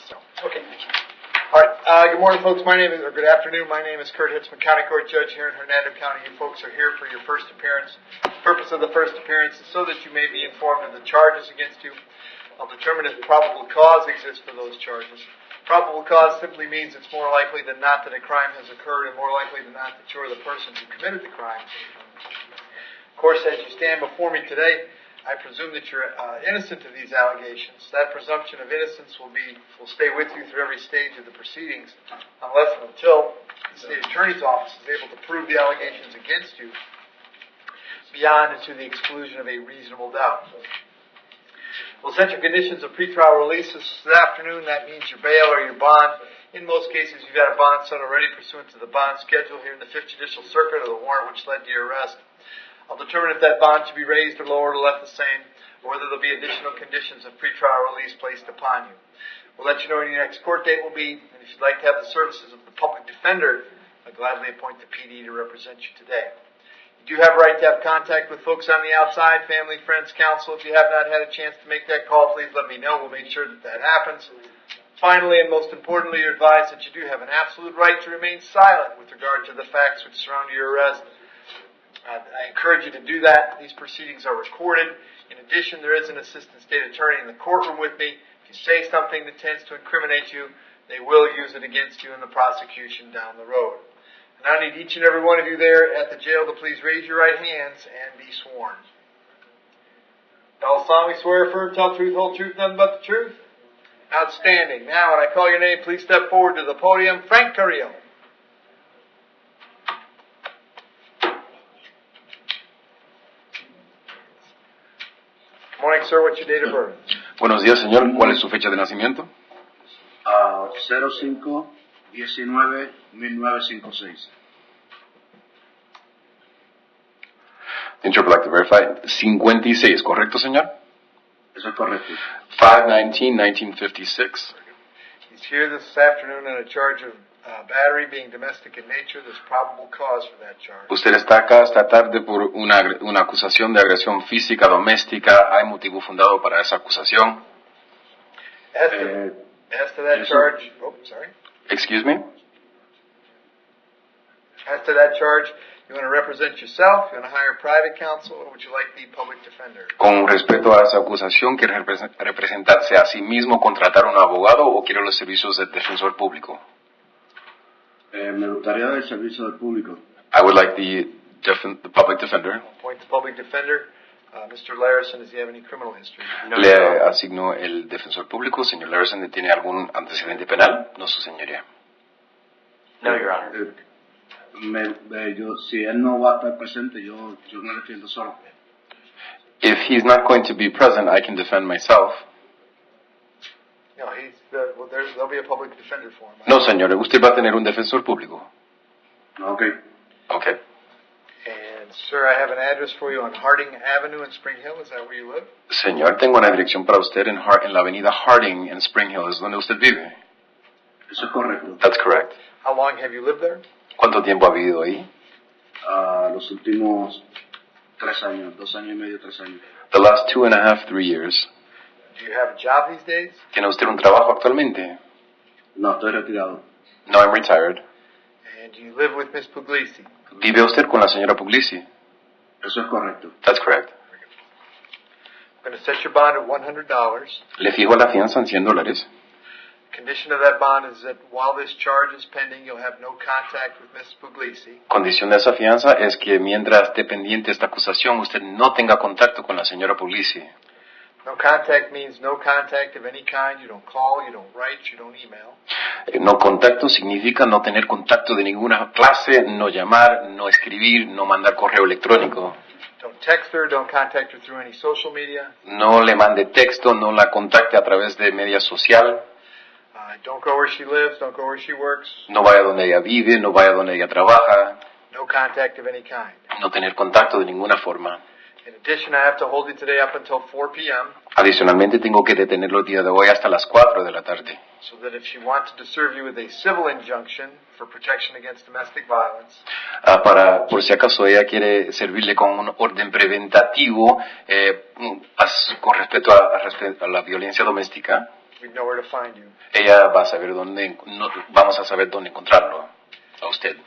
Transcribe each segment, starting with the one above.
Okay. All right. Good morning, folks. Good afternoon. My name is Kurt Hitzemann, County Court Judge here in Hernando County. You folks are here for your first appearance. The purpose of the first appearance is so that you may be informed of the charges against you. I'll determine if probable cause exists for those charges. Probable cause simply means it's more likely than not that a crime has occurred, and more likely than not that you're the person who committed the crime. Of course, as you stand before me today, I presume that you're innocent of these allegations. That presumption of innocence will stay with you through every stage of the proceedings, unless and until the State Attorney's Office is able to prove the allegations against you beyond and to the exclusion of a reasonable doubt. We'll set your conditions of pretrial release this afternoon. That means your bail or your bond. In most cases, you've got a bond set already pursuant to the bond schedule here in the 5th Judicial Circuit or the warrant which led to your arrest. I'll determine if that bond should be raised or lowered or left the same, or whether there'll be additional conditions of pretrial release placed upon you. We'll let you know when your next court date will be, and if you'd like to have the services of the public defender, I'll gladly appoint the PD to represent you today. You do have a right to have contact with folks on the outside, family, friends, counsel. If you have not had a chance to make that call, please let me know. We'll make sure that happens. Finally, and most importantly, you're advised that you do have an absolute right to remain silent with regard to the facts which surround your arrest. I encourage you to do that. These proceedings are recorded. In addition, there is an assistant state attorney in the courtroom with me. If you say something that tends to incriminate you, they will use it against you in the prosecution down the road. And I need each and every one of you there at the jail to please raise your right hands and be sworn. Y'all solemnly swear affirm, tell the truth, whole truth, nothing but the truth? Outstanding. Now, when I call your name, please step forward to the podium. Frank Carrillo. Good morning, sir. What's your date of birth? Buenos días, señor. ¿Cuál es su fecha de nacimiento? 05-19-1956. Interpret to verify. 56, ¿correcto, señor? Eso es correcto. 5/19/1956. He's here this afternoon on a charge of battery being domestic in nature. There's probable cause for that charge. Usted está acá esta tarde por una acusación de agresión física doméstica. ¿Hay motivo fundado para esa acusación? As to that charge, Excuse me? As to that charge, you want to represent yourself? You want to hire private counsel, or would you like the public defender? Con respecto a esa acusación, ¿quiere representarse a sí mismo, contratar a un abogado o quiere los servicios del defensor público? Me gustaría el servicio del público. I would like the public defender. Appoint the public defender. Mr. Larison, does he have any criminal history? No. Le asignó el defensor público. Señor Larison, ¿tiene algún antecedente penal? No, su señoría. No, Your Honor. Si él no va a estar presente, yo me defiendo solo. If he's not going to be present, I can defend myself. No, there'll be a public defender for him. No, señor, usted va a tener un defensor público. Okay. Okay. And, sir, I have an address for you on Harding Avenue in Spring Hill. Is that where you live? Señor, tengo una dirección para usted en la avenida Harding en Spring Hill. ¿Es donde usted vive? Eso es correcto. That's correct. How long have you lived there? ¿Cuánto tiempo ha vivido ahí? Los últimos 3 años, 2 años y medio, 3 años. The last 2.5, 3 years. Do you have a job these days? ¿Tiene usted un trabajo actualmente? No, estoy retirado. No, I'm retired. And do you live with Miss Puglisi? ¿Vive usted con la señora Puglisi? Eso es correcto. That's correct. I'm going to set your bond at $100. Le fijo la fianza en $100. Condition of that bond is that while this charge is pending, you'll have no contact with Miss Puglisi. Condición de esa fianza es que mientras esté pendiente esta acusación, usted no tenga contacto con la señora Puglisi. No contact means no contact of any kind. You don't call, you don't write, you don't email. No contacto significa no tener contacto de ninguna clase, no llamar, no escribir, no mandar correo electrónico. Don't text her, don't contact her through any social media. No le mande texto, no la contacte a través de media social. Don't go where she lives, don't go where she works. No vaya donde ella vive, no vaya donde ella trabaja. No contact of any kind. No tener contacto de ninguna forma. In addition, I have to hold you today up until 4 p.m. Adicionalmente, tengo que detenerlo el día de hoy hasta las 4 de la tarde. So that if she wanted to serve you with a civil injunction for protection against domestic violence. Por si acaso ella quiere servirle con un orden preventativo con respecto a la violencia doméstica. we'd know where to find you. Ella va a saber vamos a saber dónde encontrarlo a usted.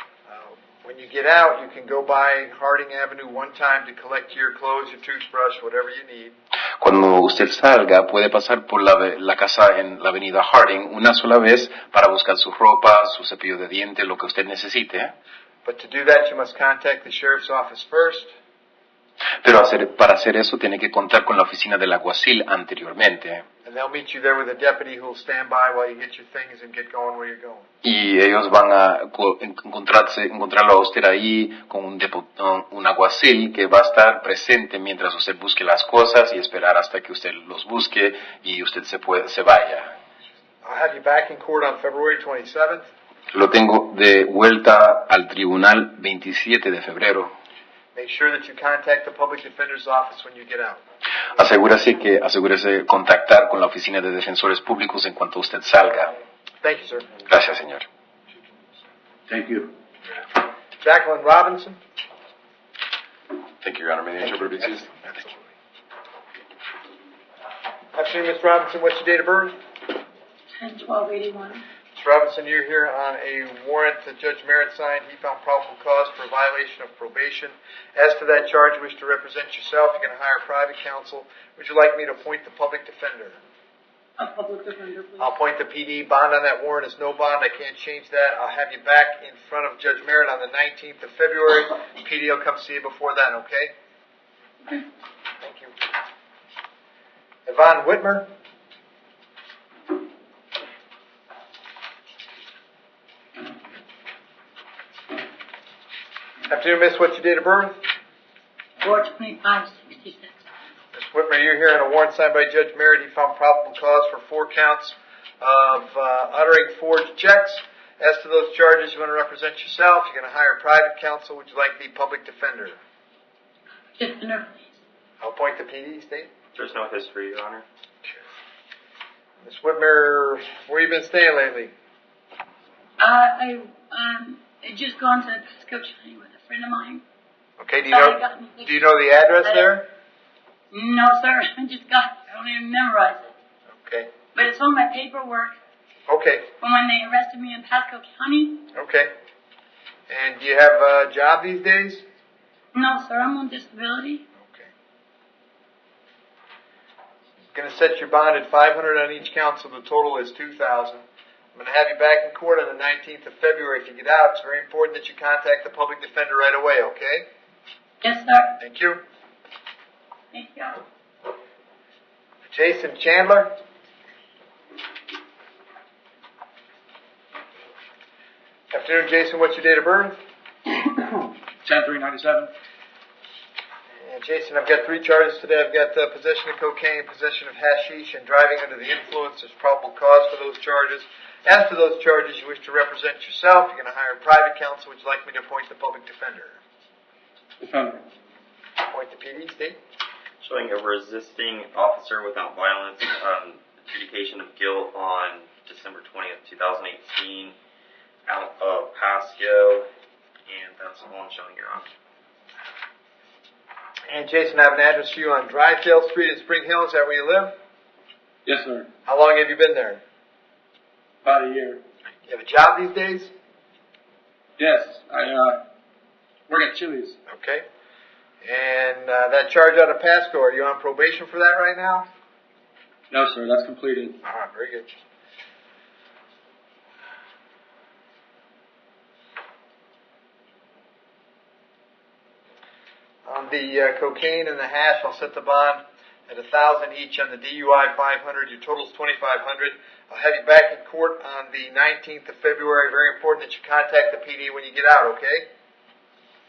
When you get out, you can go by Harding Avenue one time to collect your clothes, your toothbrush, whatever you need. Cuando usted salga, puede pasar por la casa en la avenida Harding una sola vez para buscar su ropa, su cepillo de dientes, lo que usted necesite. But to do that, you must contact the sheriff's office first. Pero para hacer eso tiene que contar con la oficina del alguacil anteriormente. And they'll meet you there with a deputy who will stand by while you get your things and get going where you're going. Y ellos van a encontrarlo a usted ahí con un alguacil que va a estar presente mientras usted busque las cosas y esperar hasta que usted los busque y usted se vaya. I'll have you back in court on February 27th. Lo tengo de vuelta al tribunal 27 de febrero. Make sure that you contact the public defender's office when you get out. Asegúrese contactar con la oficina de defensores públicos en cuanto usted salga. Thank you, sir. Gracias, señor. Thank you. Jacqueline Robinson. Thank you, Your Honor. May the interpreter be seated? Afternoon, Ms. Robinson. What's your date of birth? 10/12/81. Ms. Robinson, you're here on a warrant that Judge Merritt signed. He found probable cause for a violation of probation. As to that charge, you wish to represent yourself. You're going to hire private counsel. Would you like me to appoint the public defender? A public defender, please. I'll appoint the PD. Bond on that warrant is no bond. I can't change that. I'll have you back in front of Judge Merritt on the 19th of February. PD will come see you before then, okay? Okay. Thank you. Yvonne Whitmer. Afternoon, Miss. What's your date of birth? 4/25/66. Ms. Whitmer, you're here on a warrant signed by Judge Merritt. He found probable cause for 4 counts of uttering forged checks. As to those charges, you want to represent yourself. You're going to hire private counsel. Would you like the public defender? Defender, please. I'll appoint the PD, State. There's no history, Your Honor. Ms. Whitmer, where you been staying lately? I just gone to Pasco County with a friend of mine. Okay, do you know the address there? No, sir. I don't even memorize it. Okay. But it's on my paperwork Okay. from when they arrested me in Pasco County. Okay. And do you have a job these days? No, sir. I'm on disability. Okay. Going to set your bond at $500 on each count, so the total is $2,000. I'm going to have you back in court on the 19th of February. If you get out, it's very important that you contact the public defender right away, okay? Yes, sir. Thank you. Thank you. Jason Chandler. Afternoon, Jason. What's your date of birth? 10/3/97. And Jason, I've got 3 charges today. I've got possession of cocaine, possession of hashish, and driving under the influence. There's probable cause for those charges. As to those charges, you wish to represent yourself. You're going to hire private counsel. Would you like me to appoint the public defender? Defender. Appoint the PD, State. Showing a resisting officer without violence, adjudication of guilt on December 20th, 2018, out of Pasco, and that's all I'm showing, Your Honor. And Jason, I have an address for you on Drydale Street in Spring Hill. Is that where you live? Yes, sir. How long have you been there? About a year. You have a job these days? Yes, I work at Chili's. Okay. And that charge out of Pasco, are you on probation for that right now? No, sir. That's completed. All right, very good. On the cocaine and the hash, I'll set the bond at $1,000 each. On the DUI, $500. Your total's $2,500. I'll have you back in court on the 19th of February. Very important that you contact the PD when you get out. Okay?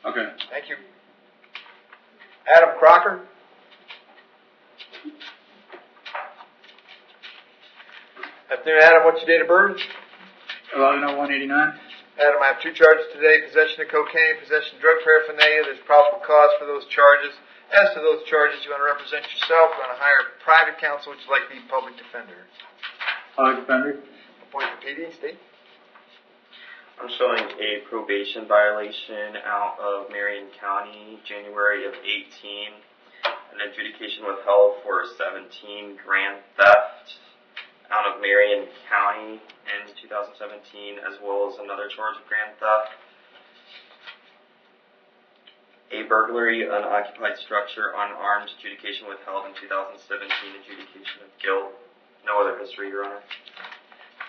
Okay. Thank you. Adam Crocker. Afternoon, Adam. What's your date of birth? 11/01/89. Adam, I have 2 charges today: possession of cocaine, possession of drug paraphernalia. There's probable cause for those charges. As to those charges, you want to represent yourself. You want to hire private counsel, which is like the public defender. Defender. Appoint the PD, State. I'm showing a probation violation out of Marion County, January of 18, an adjudication withheld for 17 grand theft out of Marion County in 2017, as well as another charge of grand theft. A burglary, unoccupied structure, unarmed, adjudication withheld in 2017, adjudication of guilt. No other history, Your Honor.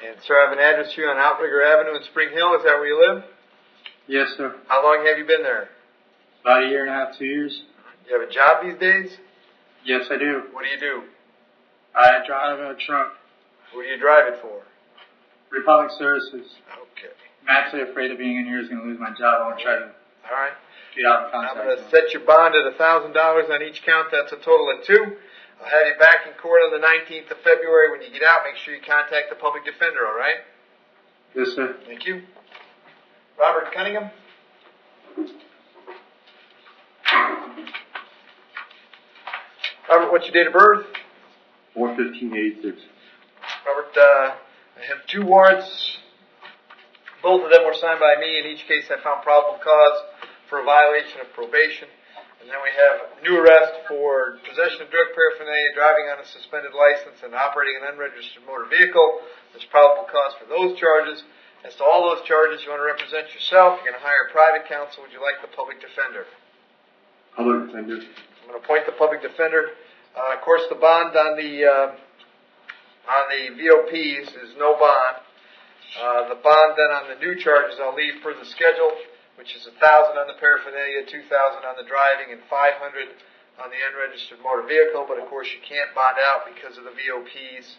And sir, I have an address here on Outrigger Avenue in Spring Hill. Is that where you live? Yes, sir. How long have you been there? About a year and a half, 2 years. You have a job these days? Yes, I do. What do? I drive a truck. What do you drive it for? Republic Services. Okay. I'm actually afraid of being in here is going to lose my job. I want to try to All right. get out of I'm contact. going to set your bond at $1,000 on each count. That's a total of 2. I'll have you back in court on the 19th of February. When you get out, make sure you contact the public defender, all right? Yes, sir. Thank you. Robert Cunningham? Robert, what's your date of birth? 4/15/86. Robert, I have 2 warrants. Both of them were signed by me. In each case, I found probable cause for a violation of probation. And then we have a new arrest for possession of drug paraphernalia, driving on a suspended license, and operating an unregistered motor vehicle. There's probable cause for those charges. As to all those charges, you want to represent yourself. You're going to hire a private counsel. Would you like the public defender? Public defender. I'm going to appoint the public defender. Of course, the bond on the VOPs is no bond. The bond then on the new charges I'll leave per the schedule, which is $1,000 on the paraphernalia, $2,000 on the driving, and $500 on the unregistered motor vehicle. But of course, you can't bond out because of the VOPs.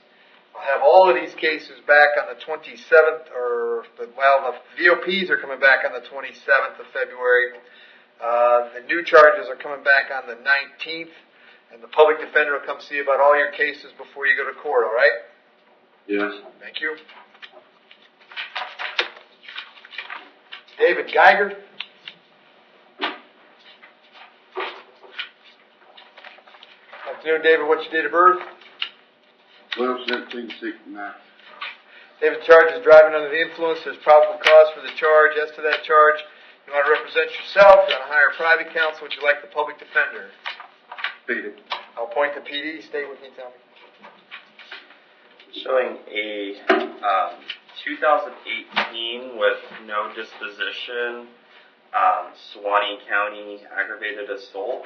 I'll have all of these cases back on the 27th, the VOPs are coming back on the 27th of February. The new charges are coming back on the 19th, and the public defender will come see you about all your cases before you go to court, all right? Yes. Thank you. David Geiger. Afternoon, David. What's your date of birth? 12/17/69. David charges driving under the influence. There's probable cause for the charge. As to that charge, you want to represent yourself. You want to hire a private counsel. Would you like the public defender? Faded. I'll appoint the PD. Stay with me, tell me. Showing a 2018 with no disposition, Suwannee County aggravated assault.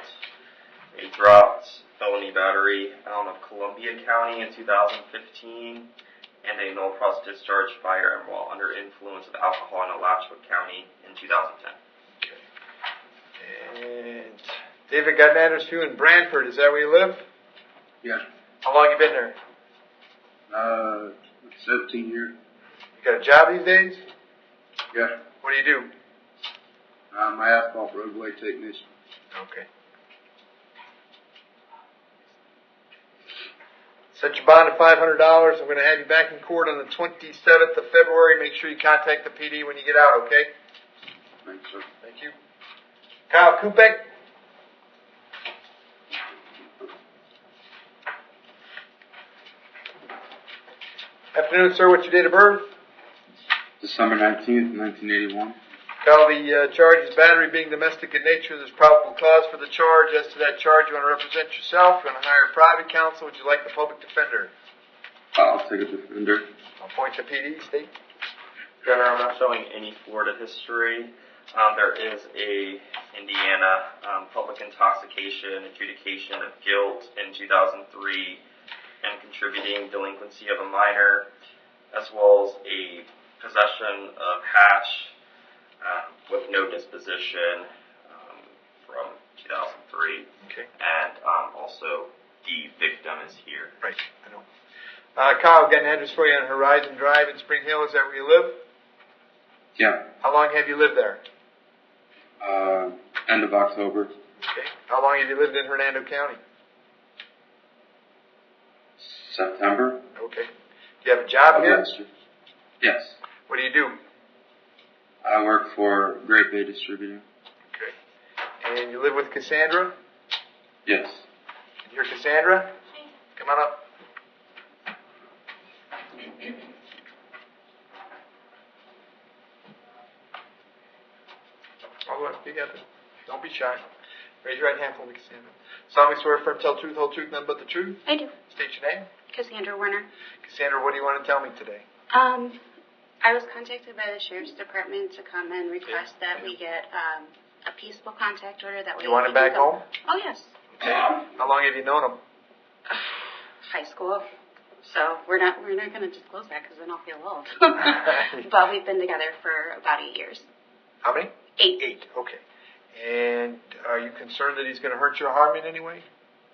They dropped felony battery out of Columbia County in 2015, and a no cross discharge firearm while under influence of alcohol in Alachua County in 2010. Okay. And David got an address for you in Brantford. Is that where you live? Yes. How long you been there? 17 years. You got a job these days? Yes. What do? I'm an asphalt roadway technician. Okay. Set your bond at $500. I'm going to have you back in court on the 27th of February. Make sure you contact the PD when you get out, okay? Thanks, sir. Thank you. Kyle Kupek. Afternoon, sir. What's your date of birth? December 19th, 1981. Kyle, the charge is battery being domestic in nature. There's probable cause for the charge. As to that charge, you want to represent yourself. You want to hire a private counsel. Would you like the public defender? I'll take a defender. I'll point to PD. State. Your Honor, I'm not showing any Florida history. There is a Indiana public intoxication, adjudication of guilt in 2003, and contributing delinquency of a minor, as well as a possession of hash with no disposition from 2003. Okay. And also the victim is here. Right. I know. Kyle, I've got an address for you on Horizon Drive in Spring Hill. Is that where you live? Yeah. How long have you lived there? End of October. Okay. How long have you lived in Hernando County? September. Okay. Do you have a job here? Last year. Yes. What do? I work for Great Bay Distributing. Okay. And you live with Cassandra? Yes. And you're Cassandra? Come on up. All the way up together. Don't be shy. Raise your right hand for me, Cassandra. Solemnly swear, affirm, tell the truth, whole truth, none but the truth. I do. State your name. Cassandra Werner. Cassandra, what do you want to tell me today? I was contacted by the Sheriff's Department to come and request that we get a peaceful contact order. That way You want him we can back go- home? Oh, yes. Okay. How long have you known him? High school. So we're not going to disclose that because then I'll feel old. But we've been together for about 8 years. How many? 8. 8, okay. And are you concerned that he's going to hurt you or harm you in any way?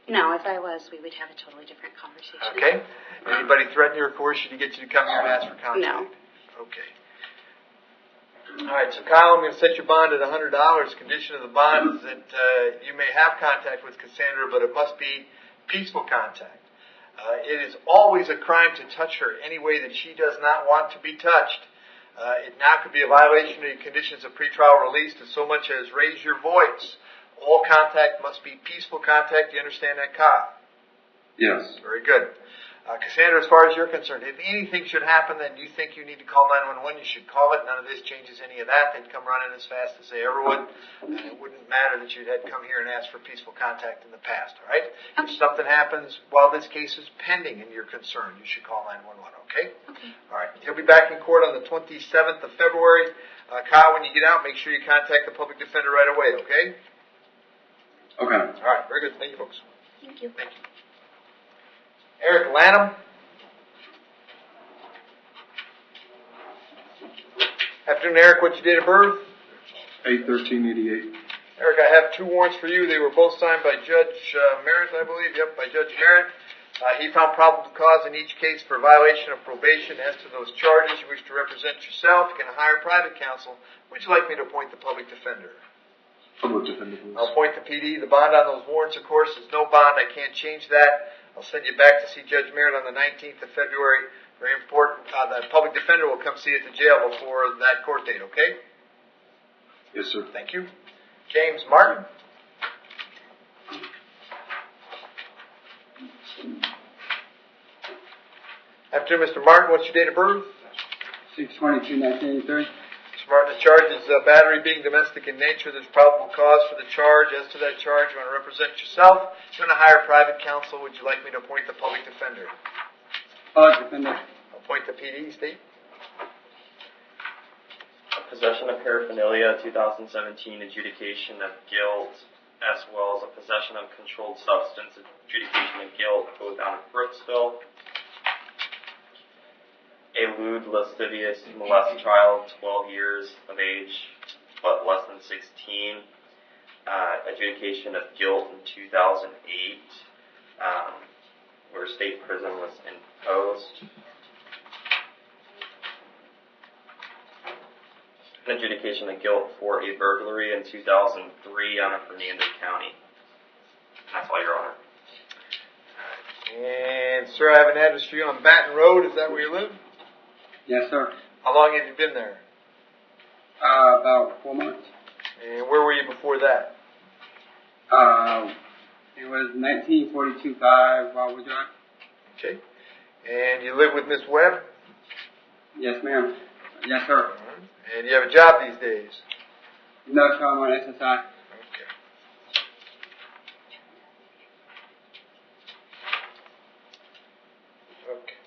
No, if I was, we would have a totally different conversation. Okay. Anybody threaten you or coerce you to get you to come here and ask for contact? No. Okay. All right, so Kyle, I'm going to set your bond at $100. Condition of the bond is that you may have contact with Cassandra, but it must be peaceful contact. It is always a crime to touch her any way that she does not want to be touched. It now could be a violation of the conditions of pretrial release to so much as raise your voice. All contact must be peaceful contact. Do you understand that, Kyle? Yes. Very good. Cassandra, as far as you're concerned, if anything should happen that you think you need to call 911, you should call it. None of this changes any of that. They'd come running as fast as they ever would. And it wouldn't matter that you'd had come here and asked for peaceful contact in the past, all right? If something happens while this case is pending and you're concerned, you should call 911, okay? Okay. All right. He'll be back in court on the 27th of February. Kyle, when you get out, make sure you contact the public defender right away, okay? Okay. All right. Very good. Thank you, folks. Thank you. Thank you. Eric Lanham. Afternoon, Eric. What's your date of birth? 8/13/88. Eric, I have 2 warrants for you. They were both signed by Judge Merritt, I believe. Yep, by Judge Merritt. He found probable cause in each case for violation of probation. As to those charges, you wish to represent yourself. You can hire private counsel. Would you like me to appoint the public defender? Public defender, please. I'll appoint the PD. The bond on those warrants, of course, is no bond. I can't change that. I'll send you back to see Judge Merritt on the 19th of February. Very important. The public defender will come see you at the jail before that court date, okay? Yes, sir. Thank you. James Martin. Afternoon, Mr. Martin. What's your date of birth? 6/22/1983. Mr. Martin, the charge is battery being domestic in nature. There's probable cause for the charge. As to that charge, you want to represent yourself. You want to hire private counsel. Would you like me to appoint the public defender? Public defender. Appoint the PD, Steve. Possession of paraphernalia, 2017 adjudication of guilt, as well as a possession of controlled substance adjudication of guilt, both out of Brooksville. A lewd, lascivious, molest child, 12 years of age, but less than 16. Adjudication of guilt in 2008, where state prison was imposed. An adjudication of guilt for a burglary in 2003 out of Hernando County. That's all, Your Honor. And, sir, I have an address for you on Baton Road. Is that where you live? Yes, sir. How long have you been there? About 4 months. And where were you before that? It was 1942-5 Wildwood Drive. Okay. And you live with Miss Webb? Yes, ma'am. Yes, sir. And you have a job these days? No, sir, I'm on SSI. Okay. Okay.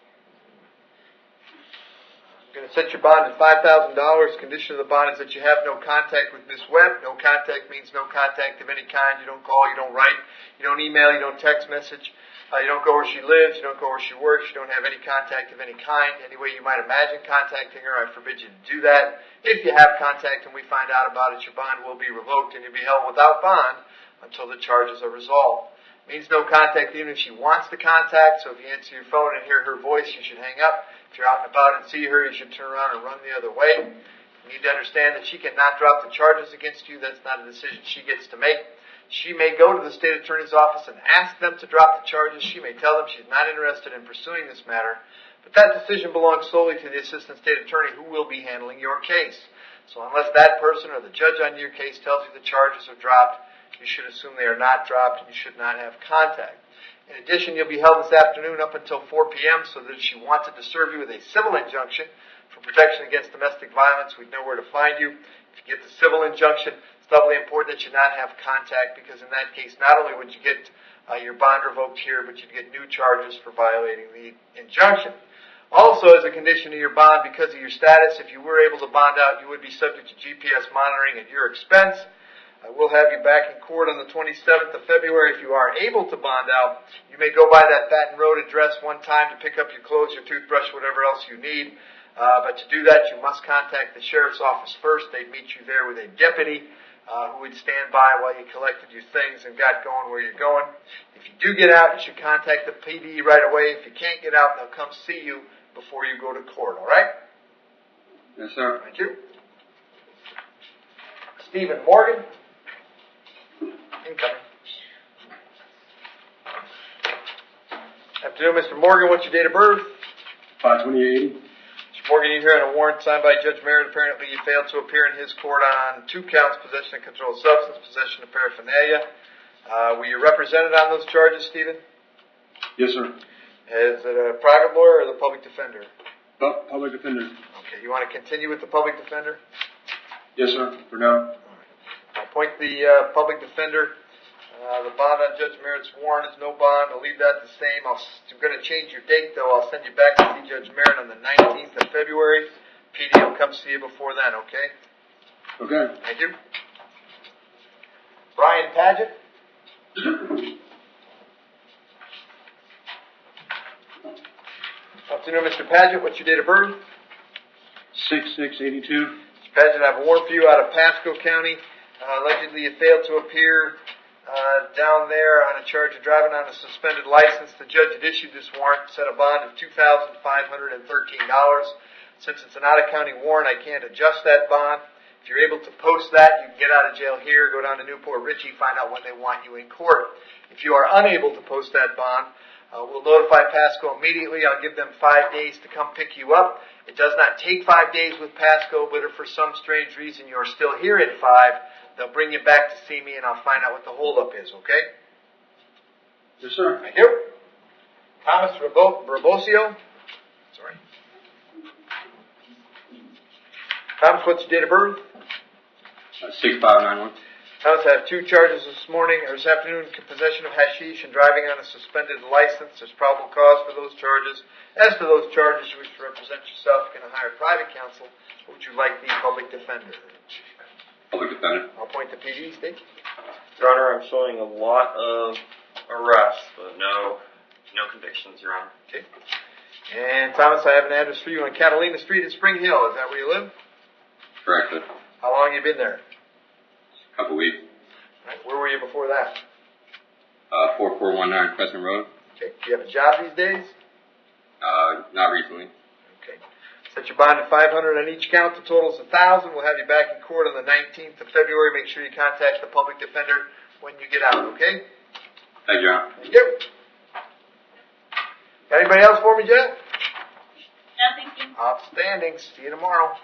I'm going to set your bond at $5,000. Condition of the bond is that you have no contact with Miss Webb. No contact means no contact of any kind. You don't call, you don't write, you don't email, you don't text message. You don't go where she lives, you don't go where she works, you don't have any contact of any kind. Any way you might imagine contacting her, I forbid you to do that. If you have contact and we find out about it, your bond will be revoked and you'll be held without bond until the charges are resolved. It means no contact even if she wants to contact, so if you answer your phone and hear her voice, you should hang up. If you're out and about and see her, you should turn around and run the other way. You need to understand that she cannot drop the charges against you. That's not a decision she gets to make. She may go to the state attorney's office and ask them to drop the charges. She may tell them she's not interested in pursuing this matter. But that decision belongs solely to the assistant state attorney who will be handling your case. So unless that person or the judge on your case tells you the charges are dropped, you should assume they are not dropped and you should not have contact. In addition, you'll be held this afternoon up until 4 p.m. so that if she wanted to serve you with a civil injunction for protection against domestic violence, we'd know where to find you. If you get the civil injunction, it's doubly important that you not have contact because in that case, not only would you get your bond revoked here, but you'd get new charges for violating the injunction. Also, as a condition of your bond, because of your status, if you were able to bond out, you would be subject to GPS monitoring at your expense. We'll have you back in court on the 27th of February. If you are able to bond out, you may go by that Baton Road address one time to pick up your clothes, your toothbrush, whatever else you need. But to do that, you must contact the sheriff's office first. They'd meet you there with a deputy who would stand by while you collected your things and got going where you're going. If you do get out, you should contact the PD right away. If you can't get out, they'll come see you before you go to court, all right? Yes, sir. Thank you. Stephen Morgan. Incoming. Afternoon, Mr. Morgan. What's your date of birth? 5/28/80. Mr. Morgan, you're here on a warrant signed by Judge Merritt. Apparently, you failed to appear in his court on 2 counts: possession of controlled substance, possession of paraphernalia. Were you represented on those charges, Stephen? Yes, sir. Is it a private lawyer or the public defender? Public defender. Okay, you want to continue with the public defender? Yes, sir. For now. I'll appoint the public defender. The bond on Judge Merritt's warrant is no bond. I'll leave that the same. I'm going to change your date, though. I'll send you back to see Judge Merritt on the 19th of February. PD will come see you before then, okay? Okay. Thank you. Brian Paget. Afternoon, Mr. Paget. What's your date of birth? 6/6/82. Mr. Paget, I have a warrant for you out of Pasco County. Allegedly, you failed to appear down there on a charge of driving on a suspended license. The judge had issued this warrant, set a bond of $2,513. Since it's an out-of-county warrant, I can't adjust that bond. If you're able to post that, you can get out of jail here, go down to Newport Richey, find out when they want you in court. If you are unable to post that bond, we'll notify Pasco immediately. I'll give them 5 days to come pick you up. It does not take 5 days with Pasco, but if for some strange reason you're still here at 5, they'll bring you back to see me, and I'll find out what the holdup is, okay? Yes, sir. Thank you. Thomas Rabosio. Sorry. Thomas, what's your date of birth? 6591. Thomas, I have 2 charges this morning, or this afternoon: possession of hashish and driving on a suspended license. There's probable cause for those charges. As to those charges, you wish to represent yourself, you're going to hire private counsel. Would you like the public defender? Public defender. I'll point to PD, State. Your Honor, I'm showing a lot of arrests, but no convictions, Your Honor. Okay. And Thomas, I have an address for you on Catalina Street in Spring Hill. Is that where you live? Correct, sir. How long have you been there? A couple weeks. All right. Where were you before that? 4419 Crescent Road. Okay. Do you have a job these days? Not recently. Okay. Set your bond at $500 on each count. The total is $1,000. We'll have you back in court on the 19th of February. Make sure you contact the public defender when you get out, okay? Thank you, Your Honor. Thank you. Got anybody else for me, Jet? No, thank you. Outstanding. See you tomorrow.